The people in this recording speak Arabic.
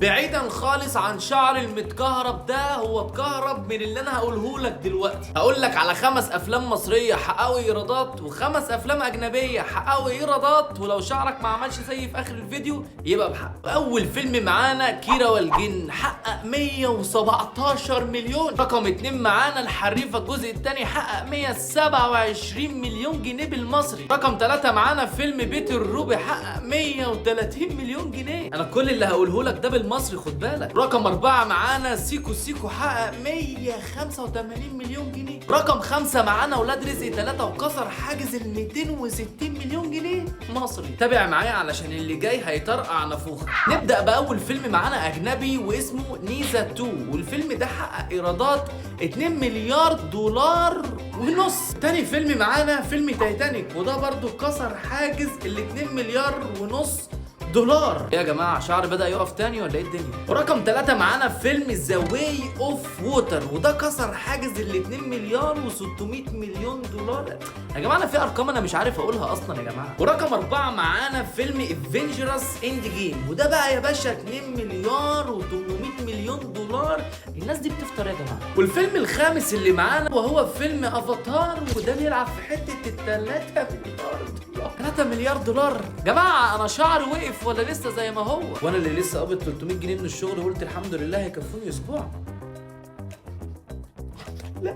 بعيدا خالص عن شعر المتكهرب ده، هو اتكهرب من اللي انا هقوله لك دلوقتي. هقول لك على 5 افلام مصريه حققوا ايرادات و5 افلام اجنبيه حققوا ايرادات، ولو شعرك ما عملش زي في اخر الفيديو يبقى بحق. اول فيلم معانا كيرة والجن حقق 117 مليون. رقم 2 معانا الحريفه الجزء الثاني حقق 127 مليون جنيه بالمصري. رقم 3 معانا فيلم بيت الروبي حقق 130 مليون جنيه. انا كل اللي هقوله لك ده بالمصري، خد بالك. رقم 4 معانا سيكو سيكو حقق 185 مليون جنيه. رقم 5 معانا ولاد رزق 3 وكسر حاجز ال 260 مليون جنيه مصري. تابع معايا علشان اللي جاي هيطرقع نافوخ. نبدا باول فيلم معانا اجنبي واسمه نيزا 2، والفيلم ده حقق ايرادات 2 مليار دولار ونص. تاني فيلم معانا فيلم تايتانيك، وده برضو كسر حاجز ال 2 مليار ونص دولار. يا جماعه شعر بدأ يقف تاني ولا ايه الدنيا؟ ورقم 3 معانا فيلم ذا واي اوف ووتر، وده كسر حاجز ال 2 مليار و600 مليون دولار. يا جماعه انا في ارقام انا مش عارف اقولها اصلا يا جماعه. ورقم 4 معانا فيلم افنجرس اند جيم، وده بقى يا باشا 2 مليار و800 مليون دولار. الناس دي بتفطر يا جماعه. والفيلم الخامس اللي معانا وهو فيلم افاتار، وده بيلعب في حته ال 3 مليار دولار. جماعه انا شعري وقف ولا لسه زي ما هو؟ وانا اللي لسه قابض 300 جنيه من الشغل قلت الحمد لله هيكفوني اسبوع. لا